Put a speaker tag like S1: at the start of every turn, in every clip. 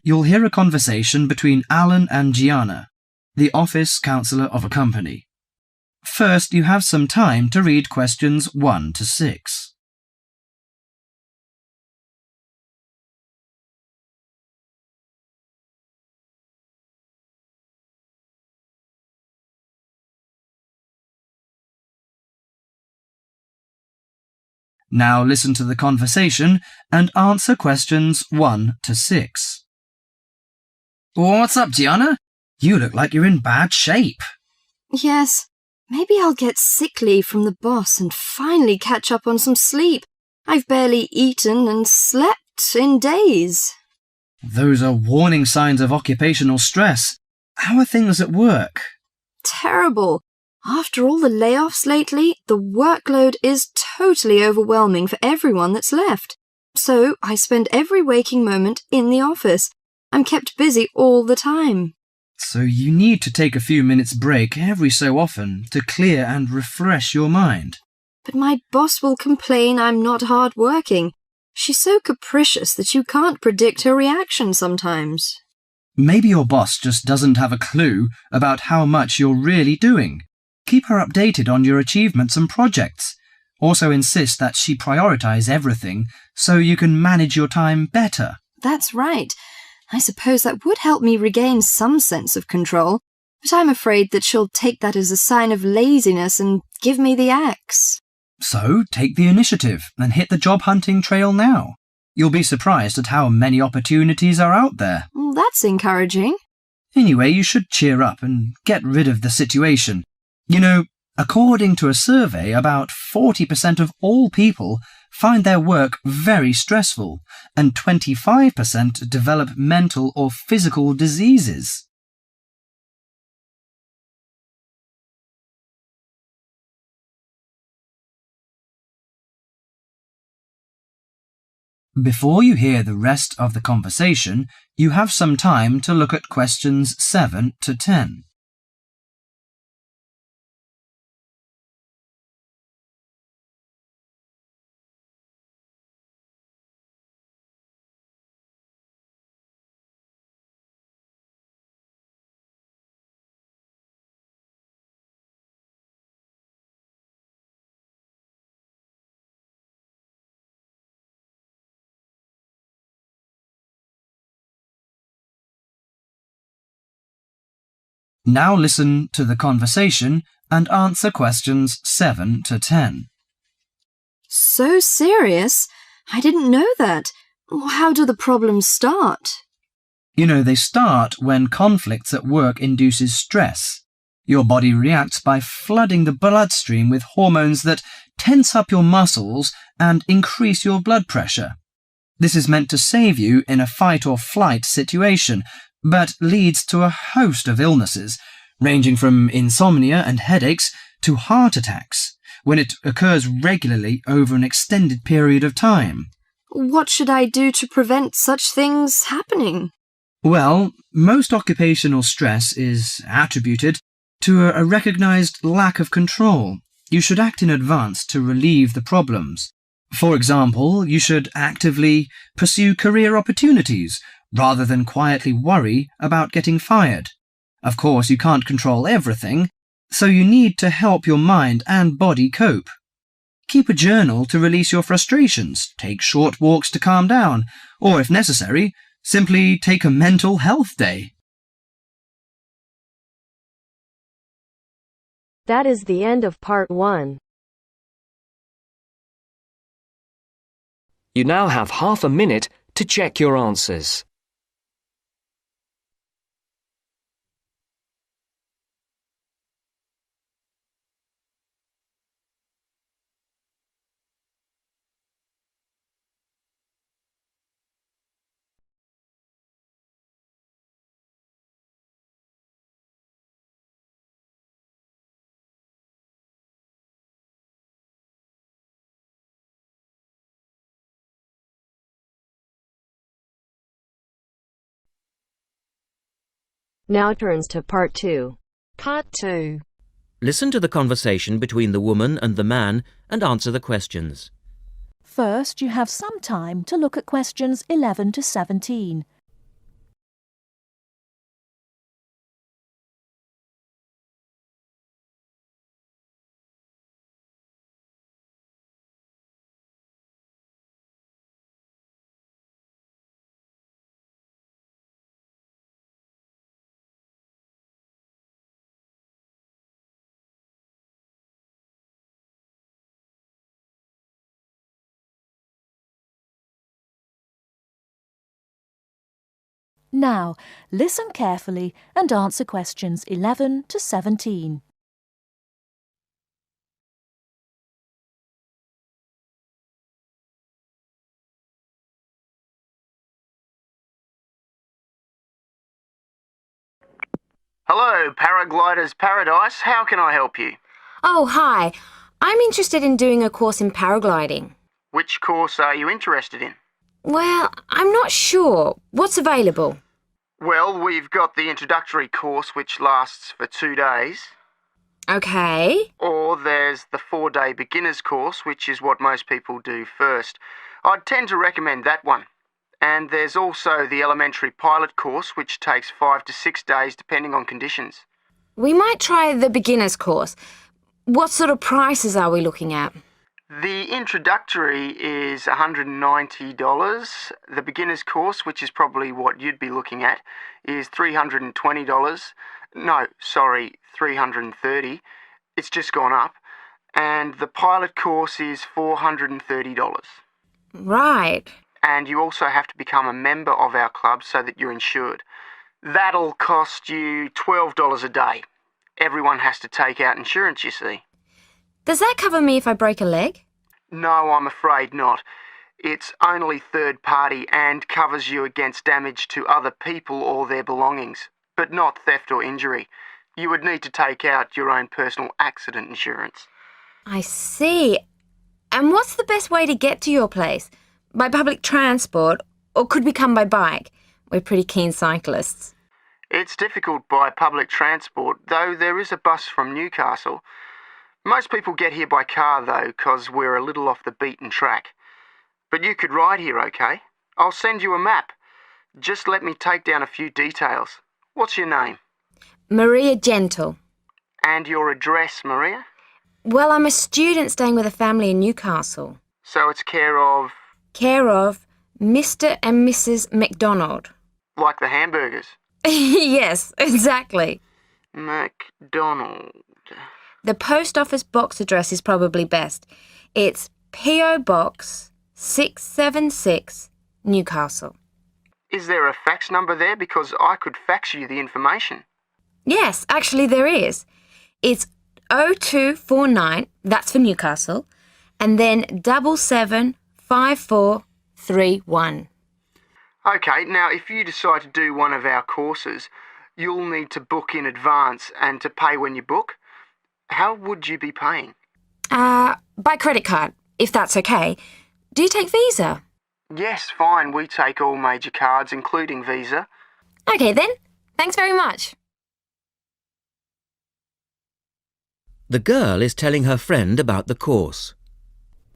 S1: you'll hear a conversation between Alan and Gianna, the office counsellor of a company. First, you have some time to read questions 1 to 6. Now listen to the conversation and answer questions 1 to 6. What's up, Gianna? You look like you're in bad shape.
S2: Yes, maybe I'll get sick leave from the boss and finally catch up on some sleep. I've barely eaten and slept in days.
S1: Those are warning signs of occupational stress. How are things at work?
S2: Terrible. After all the layoffs lately, the workload is totally overwhelming for everyone that's left. So I spend every waking moment in the office. I'm kept busy all the time.
S1: So you need to take a few minutes break every so often to clear and refresh your mind.
S2: But my boss will complain I'm not hard-working. She's so capricious that you can't predict her reaction sometimes.
S1: Maybe your boss just doesn't have a clue about how much you're really doing. Keep her updated on your achievements and projects. Also insist that she prioritize everything so you can manage your time better.
S2: That's right. I suppose that would help me regain some sense of control, but I'm afraid that she'll take that as a sign of laziness and give me the axe.
S1: So take the initiative and hit the job hunting trail now. You'll be surprised at how many opportunities are out there.
S2: That's encouraging.
S1: Anyway, you should cheer up and get rid of the situation. You know, according to a survey, about 40% of all people find their work very stressful, and 25% develop mental or physical diseases. Before you hear the rest of the conversation, you have some time to look at questions 7 to 10. Now listen to the conversation and answer questions 7 to 10.
S2: So serious? I didn't know that. How do the problems start?
S1: You know, they start when conflicts at work induces stress. Your body reacts by flooding the bloodstream with hormones that tense up your muscles and increase your blood pressure. This is meant to save you in a fight or flight situation, but leads to a host of illnesses, ranging from insomnia and headaches to heart attacks, when it occurs regularly over an extended period of time.
S2: What should I do to prevent such things happening?
S1: Well, most occupational stress is attributed to a recognized lack of control. You should act in advance to relieve the problems. For example, you should actively pursue career opportunities rather than quietly worry about getting fired. Of course, you can't control everything, so you need to help your mind and body cope. Keep a journal to release your frustrations, take short walks to calm down, or if necessary, simply take a mental health day.
S3: That is the end of part 1.
S4: You now have half a minute to check your answers.
S3: Now turns to part 2.
S5: Part 2.
S6: Listen to the conversation between the woman and the man and answer the questions.
S5: First, you have some time to look at questions 11 to 17. Now, listen carefully and answer questions 11 to 17.
S7: Hello, Paraglider's Paradise. How can I help you?
S8: Oh, hi. I'm interested in doing a course in paragliding.
S7: Which course are you interested in?
S8: Well, I'm not sure. What's available?
S7: Well, we've got the introductory course which lasts for 2 days.
S8: Okay.
S7: Or there's the 4-day beginner's course, which is what most people do first. I'd tend to recommend that one. And there's also the elementary pilot course, which takes 5 to 6 days depending on conditions.
S8: We might try the beginner's course. What sort of prices are we looking at?
S7: The introductory is $190. The beginner's course, which is probably what you'd be looking at, is $320. No, sorry, $330. It's just gone up. And the pilot course is $430.
S8: Right.
S7: And you also have to become a member of our club so that you're insured. That'll cost you $12 a day. Everyone has to take out insurance, you see.
S8: Does that cover me if I break a leg?
S7: No, I'm afraid not. It's only third party and covers you against damage to other people or their belongings, but not theft or injury. You would need to take out your own personal accident insurance.
S8: I see. And what's the best way to get to your place? By public transport, or could we come by bike? We're pretty keen cyclists.
S7: It's difficult by public transport, though there is a bus from Newcastle. Most people get here by car, though, 'cause we're a little off the beaten track. But you could ride here, okay? I'll send you a map. Just let me take down a few details. What's your name?
S8: Maria Gentle.
S7: And your address, Maria?
S8: Well, I'm a student staying with a family in Newcastle.
S7: So it's care of...
S8: Care of Mr. and Mrs. McDonald.
S7: Like the hamburgers?
S8: Yes, exactly.
S7: McDonald.
S8: The post office box address is probably best. It's P.O. Box 676, Newcastle.
S7: Is there a fax number there? Because I could fax you the information.
S8: Yes, actually there is. It's 0249, that's for Newcastle, and then 775431.
S7: Okay, now if you decide to do one of our courses, you'll need to book in advance and to pay when you book. How would you be paying?
S8: By credit card, if that's okay. Do you take Visa?
S7: Yes, fine. We take all major cards, including Visa.
S8: Okay then. Thanks very much.
S6: The girl is telling her friend about the course.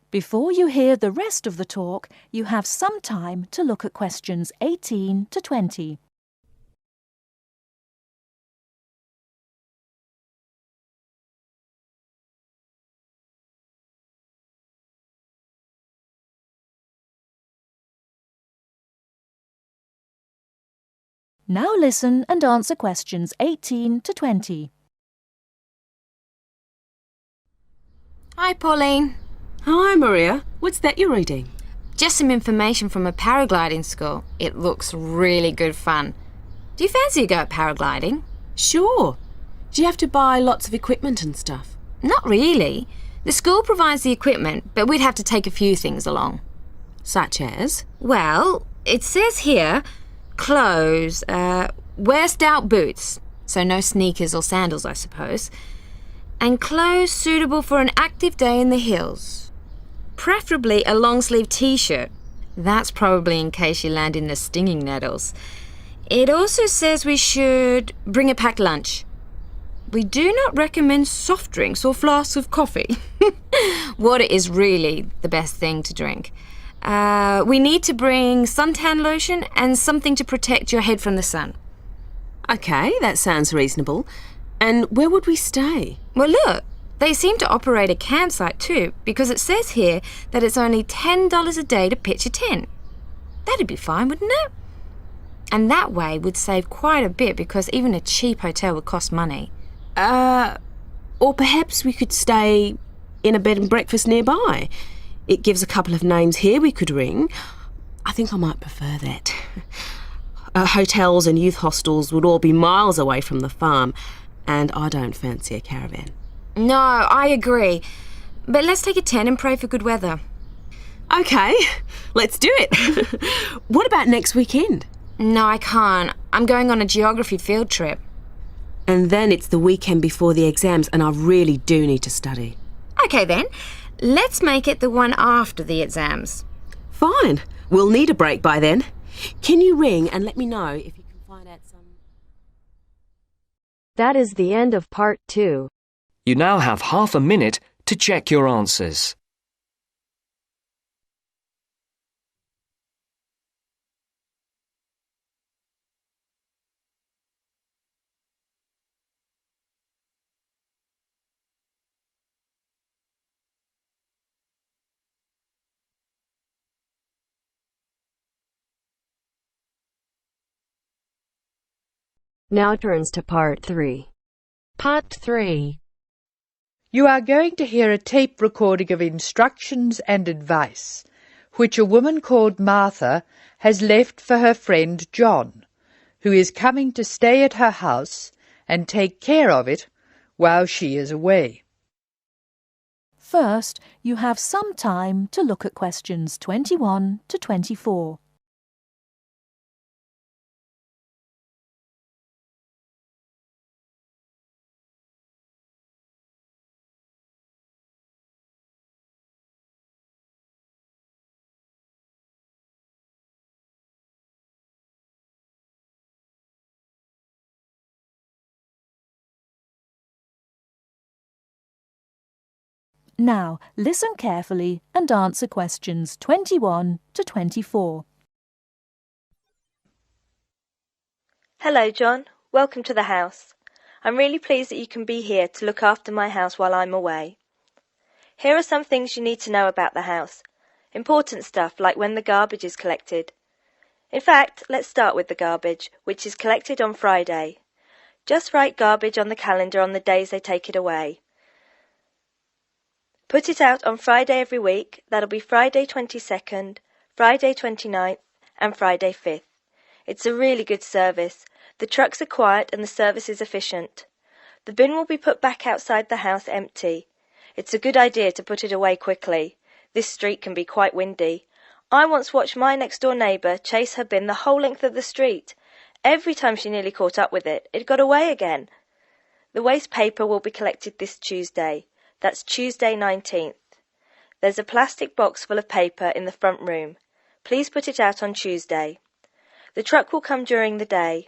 S5: Before you hear the rest of the talk, you have some time to look at questions 18 to 20. Now listen and answer questions 18 to 20.
S8: Hi, Pauline.
S9: Hi, Maria. What's that you're reading?
S8: Just some information from a paragliding school. It looks really good fun. Do you fancy a go at paragliding?
S9: Sure. Do you have to buy lots of equipment and stuff?
S8: Not really. The school provides the equipment, but we'd have to take a few things along.
S9: Such as?
S8: Well, it says here, clothes, wear stout boots, so no sneakers or sandals, I suppose, and clothes suitable for an active day in the hills. Preferably a long-sleeve t-shirt. That's probably in case you land in the stinging nettles. It also says we should bring a packed lunch. We do not recommend soft drinks or flasks of coffee. Water is really the best thing to drink. We need to bring suntan lotion and something to protect your head from the sun.
S9: Okay, that sounds reasonable. And where would we stay?
S8: Well, look, they seem to operate a campsite too, because it says here that it's only $10 a day to pitch a tent. That'd be fine, wouldn't it? And that way we'd save quite a bit, because even a cheap hotel would cost money.
S9: Or perhaps we could stay in a bed and breakfast nearby. It gives a couple of names here we could ring. I think I might prefer that. Hotels and youth hostels would all be miles away from the farm, and I don't fancy a caravan.
S8: No, I agree. But let's take a 10 and pray for good weather.
S9: Okay, let's do it. What about next weekend?
S8: No, I can't. I'm going on a geography field trip.
S9: And then it's the weekend before the exams, and I really do need to study.
S8: Okay then, let's make it the one after the exams.
S9: Fine, we'll need a break by then. Can you ring and let me know if you can find out some...
S3: That is the end of part 2.
S4: You now have half a minute to check your answers.
S3: Now turns to part 3.
S10: Part 3. You are going to hear a tape recording of instructions and advice, which a woman called Martha has left for her friend John, who is coming to stay at her house and take care of it while she is away.
S5: First, you have some time to look at questions 21 to 24. Now, listen carefully and answer questions 21 to 24.
S11: Hello, John. Welcome to the house. I'm really pleased that you can be here to look after my house while I'm away. Here are some things you need to know about the house. Important stuff like when the garbage is collected. In fact, let's start with the garbage, which is collected on Friday. Just write garbage on the calendar on the days they take it away. Put it out on Friday every week. That'll be Friday 22nd, Friday 29th and Friday 5th. It's a really good service. The trucks are quiet and the service is efficient. The bin will be put back outside the house empty. It's a good idea to put it away quickly. This street can be quite windy. I once watched my next-door neighbour chase her bin the whole length of the street. Every time she nearly caught up with it, it got away again. The waste paper will be collected this Tuesday. That's Tuesday 19th. There's a plastic box full of paper in the front room. Please put it out on Tuesday. The truck will come during the day.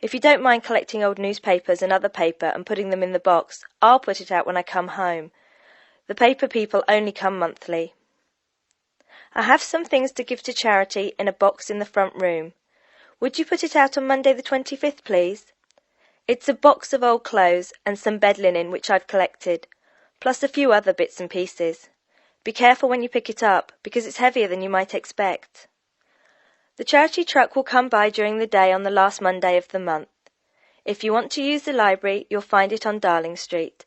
S11: If you don't mind collecting old newspapers and other paper and putting them in the box, I'll put it out when I come home. The paper people only come monthly. I have some things to give to charity in a box in the front room. Would you put it out on Monday the 25th, please? It's a box of old clothes and some bed linen which I've collected, plus a few other bits and pieces. Be careful when you pick it up, because it's heavier than you might expect. The charity truck will come by during the day on the last Monday of the month. If you want to use the library, you'll find it on Darling Street.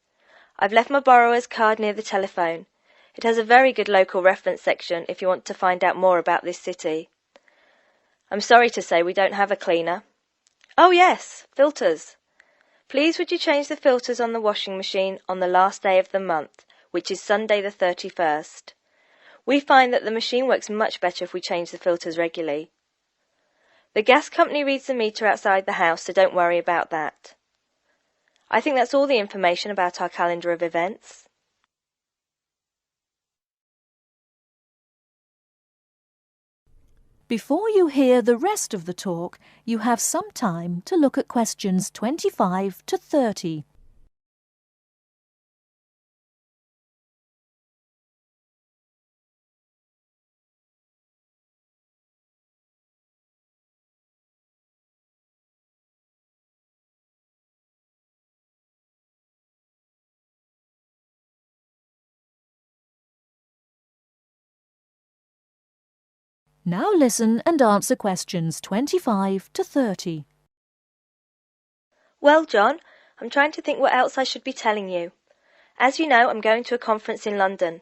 S11: I've left my borrower's card near the telephone. It has a very good local reference section if you want to find out more about this city. I'm sorry to say we don't have a cleaner. Oh yes, filters. Please would you change the filters on the washing machine on the last day of the month, which is Sunday the 31st. We find that the machine works much better if we change the filters regularly. The gas company reads the meter outside the house, so don't worry about that. I think that's all the information about our calendar of events.
S5: Before you hear the rest of the talk, you have some time to look at questions 25 to 30. Now listen and answer questions 25 to 30.
S11: Well, John, I'm trying to think what else I should be telling you. As you know, I'm going to a conference in London.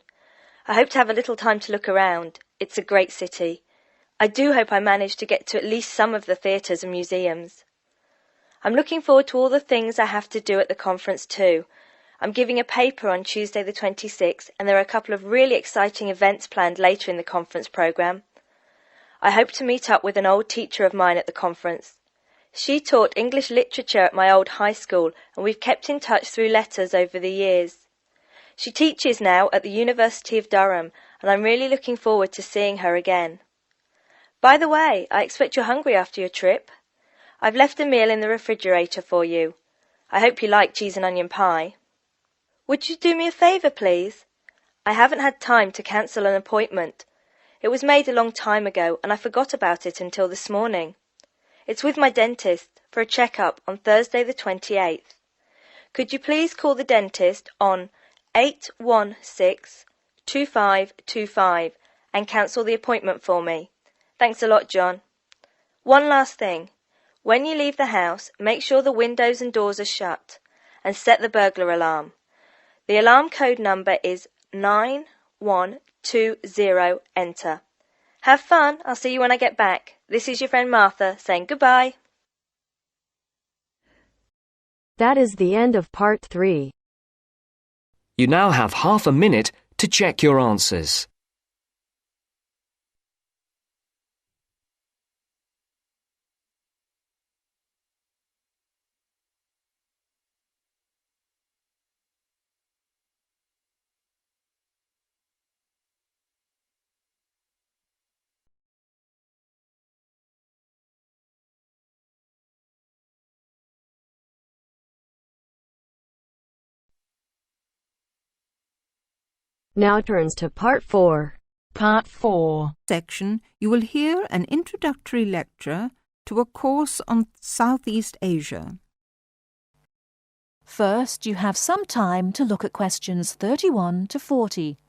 S11: I hope to have a little time to look around. It's a great city. I do hope I manage to get to at least some of the theatres and museums. I'm looking forward to all the things I have to do at the conference too. I'm giving a paper on Tuesday the 26th, and there are a couple of really exciting events planned later in the conference programme. I hope to meet up with an old teacher of mine at the conference. She taught English literature at my old high school, and we've kept in touch through letters over the years. She teaches now at the University of Durham, and I'm really looking forward to seeing her again. By the way, I expect you're hungry after your trip. I've left a meal in the refrigerator for you. I hope you like cheese and onion pie. Would you do me a favour, please? I haven't had time to cancel an appointment. It was made a long time ago, and I forgot about it until this morning. It's with my dentist for a check-up on Thursday the 28th. Could you please call the dentist on 816-2525 and cancel the appointment for me? Thanks a lot, John. One last thing. When you leave the house, make sure the windows and doors are shut and set the burglar alarm. The alarm code number is 9120, enter. Have fun. I'll see you when I get back. This is your friend Martha saying goodbye.
S3: That is the end of part 3.
S4: You now have half a minute to check your answers.
S3: Now turns to part 4.
S12: Part 4 section, you will hear an introductory lecture to a course on Southeast Asia.
S5: First, you have some time to look at questions 31 to 40.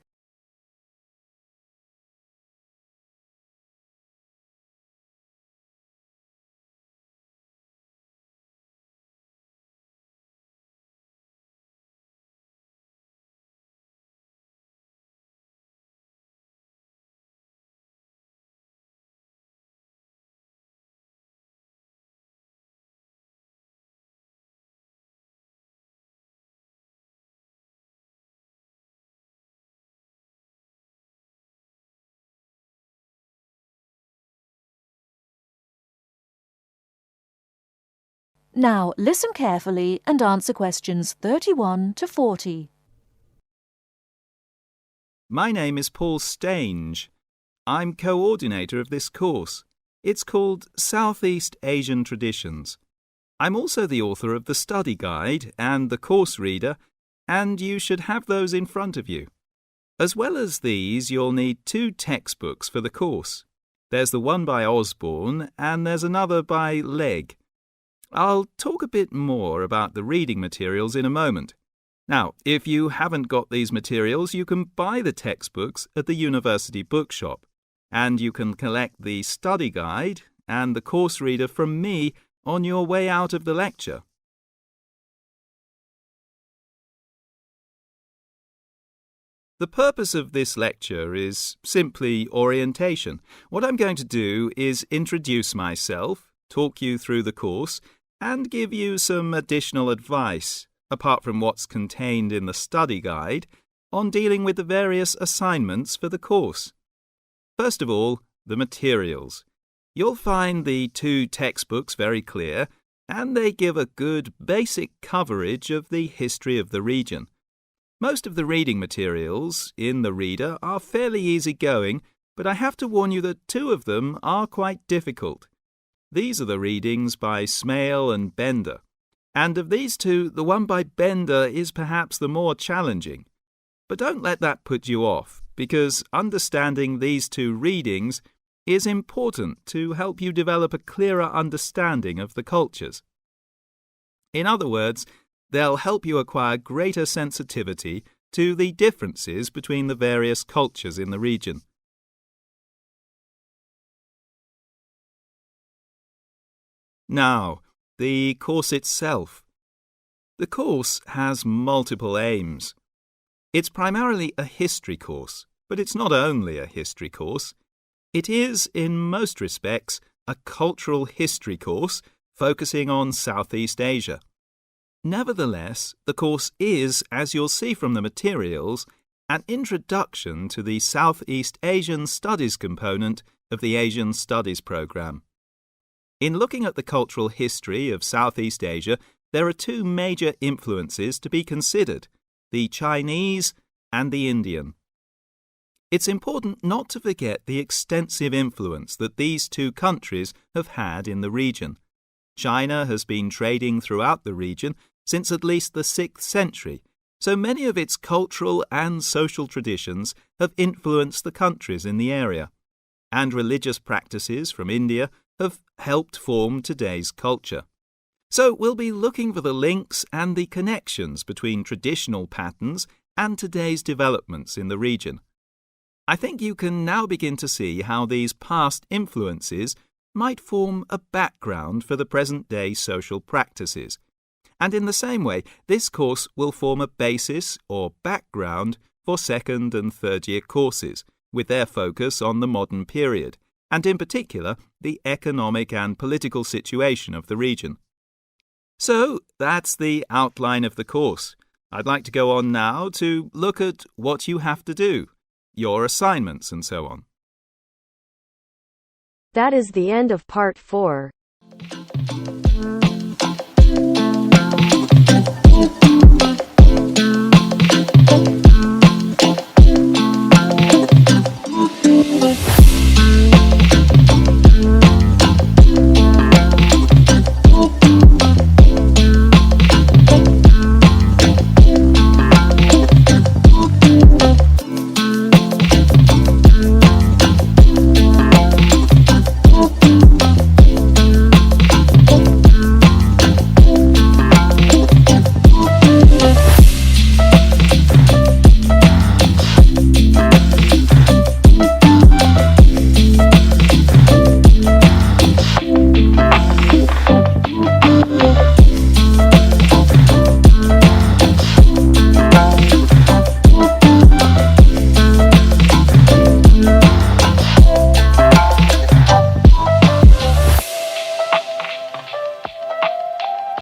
S5: Now listen carefully and answer questions 31 to 40.
S13: My name is Paul Stange. I'm coordinator of this course. It's called Southeast Asian Traditions. I'm also the author of the study guide and the course reader, and you should have those in front of you. As well as these, you'll need 2 textbooks for the course. There's the one by Osborne and there's another by Legg. I'll talk a bit more about the reading materials in a moment. Now, if you haven't got these materials, you can buy the textbooks at the university bookshop, and you can collect the study guide and the course reader from me on your way out of the lecture. The purpose of this lecture is simply orientation. What I'm going to do is introduce myself, talk you through the course, and give you some additional advice, apart from what's contained in the study guide, on dealing with the various assignments for the course. First of all, the materials. You'll find the 2 textbooks very clear, and they give a good basic coverage of the history of the region. Most of the reading materials in the reader are fairly easy-going, but I have to warn you that 2 of them are quite difficult. These are the readings by Smale and Bender, and of these 2, the one by Bender is perhaps the more challenging. But don't let that put you off, because understanding these 2 readings is important to help you develop a clearer understanding of the cultures. In other words, they'll help you acquire greater sensitivity to the differences between the various cultures in the region. Now, the course itself. The course has multiple aims. It's primarily a history course, but it's not only a history course. It is, in most respects, a cultural history course focusing on Southeast Asia. Nevertheless, the course is, as you'll see from the materials, an introduction to the Southeast Asian Studies component of the Asian Studies programme. In looking at the cultural history of Southeast Asia, there are two major influences to be considered, the Chinese and the Indian. It's important not to forget the extensive influence that these two countries have had in the region. China has been trading throughout the region since at least the 6th century, so many of its cultural and social traditions have influenced the countries in the area, and religious practices from India have helped form today's culture. So we'll be looking for the links and the connections between traditional patterns and today's developments in the region. I think you can now begin to see how these past influences might form a background for the present-day social practices. And in the same way, this course will form a basis or background for second and third-year courses, with their focus on the modern period, and in particular, the economic and political situation of the region. So, that's the outline of the course. I'd like to go on now to look at what you have to do, your assignments and so on.
S3: That is the end of part 4.